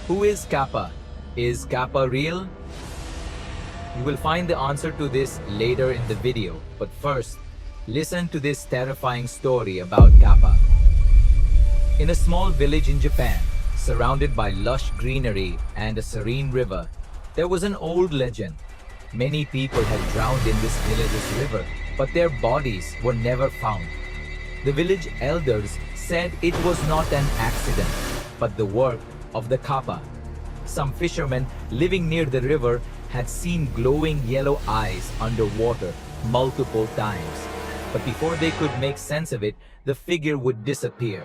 Who is Kappa? Is Kappa real? You will find the answer to this later in the video, but first, listen to this terrifying story about Kappa. In a small village in Japan, surrounded by lush greenery and a serene river, there was an old legend. Many people had drowned in this village's river, but their bodies were never found. The village elders said it was not an accident, but the work of the Kappa. Some fishermen living near the river had seen glowing yellow eyes underwater multiple times. But before they could make sense of it, the figure would disappear.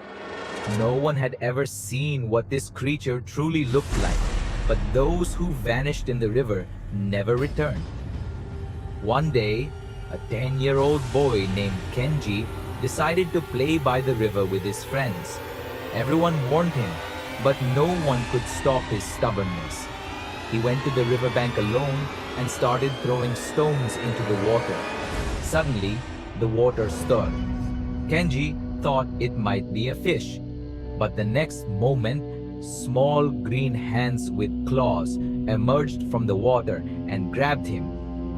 No one had ever seen what this creature truly looked like, but those who vanished in the river never returned. One day, a 10-year-old boy named Kenji decided to play by the river with his friends. Everyone warned him, but no one could stop his stubbornness. He went to the riverbank alone and started throwing stones into the water. Suddenly, the water stirred. Kenji thought it might be a fish, but the next moment, small green hands with claws emerged from the water and grabbed him.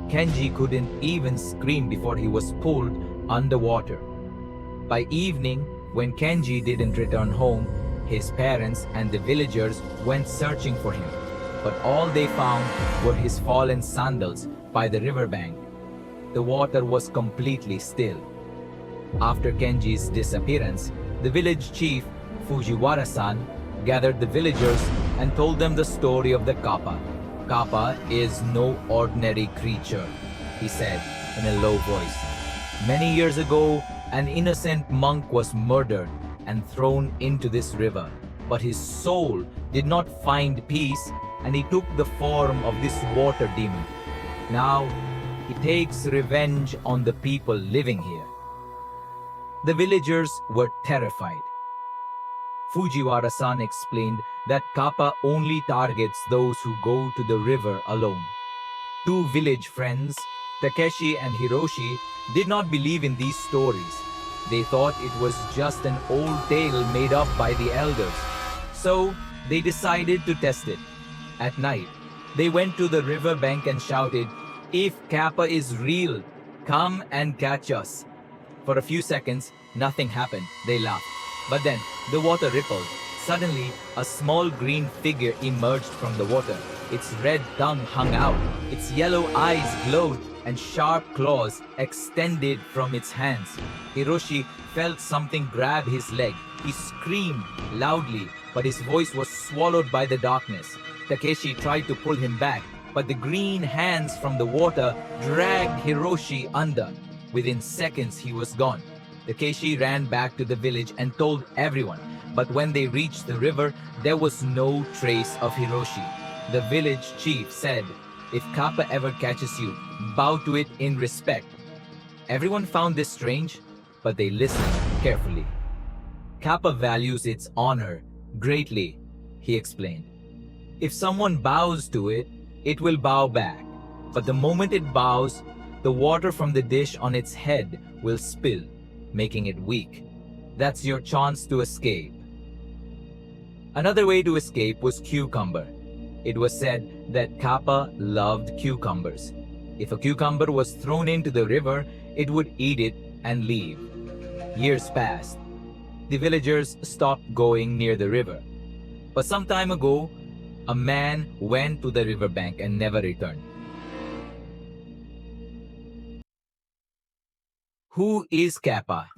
Kenji couldn't even scream before he was pulled underwater. By evening, when Kenji didn't return home, his parents and the villagers went searching for him, but all they found were his fallen sandals by the riverbank. The water was completely still. After Kenji's disappearance, the village chief, Fujiwara-san, gathered the villagers and told them the story of the Kappa. Kappa is no ordinary creature, he said in a low voice. Many years ago, an innocent monk was murdered and thrown into this river, but his soul did not find peace and he took the form of this water demon. Now, he takes revenge on the people living here. The villagers were terrified. Fujiwara-san explained that Kappa only targets those who go to the river alone. Two village friends, Takeshi and Hiroshi, did not believe in these stories. They thought it was just an old tale made up by the elders. So, they decided to test it. At night, they went to the riverbank and shouted, "If Kappa is real, come and catch us." For a few seconds, nothing happened. They laughed. But then, the water rippled. Suddenly, a small green figure emerged from the water. Its red tongue hung out. Its yellow eyes glowed, and sharp claws extended from its hands. Hiroshi felt something grab his leg. He screamed loudly, but his voice was swallowed by the darkness. Takeshi tried to pull him back, but the green hands from the water dragged Hiroshi under. Within seconds, he was gone. Takeshi ran back to the village and told everyone, but when they reached the river, there was no trace of Hiroshi. The village chief said, "If Kappa ever catches you, bow to it in respect." Everyone found this strange, but they listened carefully. Kappa values its honor greatly, he explained. If someone bows to it, it will bow back. But the moment it bows, the water from the dish on its head will spill, making it weak. That's your chance to escape. Another way to escape was cucumber. It was said that Kappa loved cucumbers. If a cucumber was thrown into the river, it would eat it and leave. Years passed. The villagers stopped going near the river. But some time ago, a man went to the riverbank and never returned. Who is Kappa?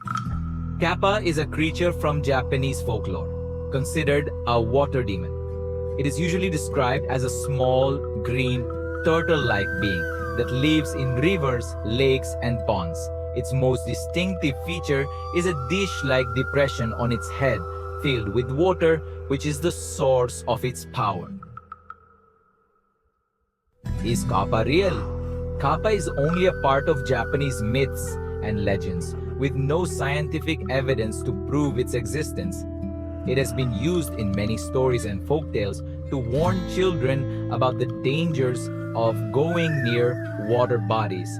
Kappa is a creature from Japanese folklore, considered a water demon. It is usually described as a small, green, turtle-like being that lives in rivers, lakes, and ponds. Its most distinctive feature is a dish-like depression on its head filled with water, which is the source of its power. Is Kappa real? Kappa is only a part of Japanese myths and legends, with no scientific evidence to prove its existence. It has been used in many stories and folktales to warn children about the dangers of going near water bodies,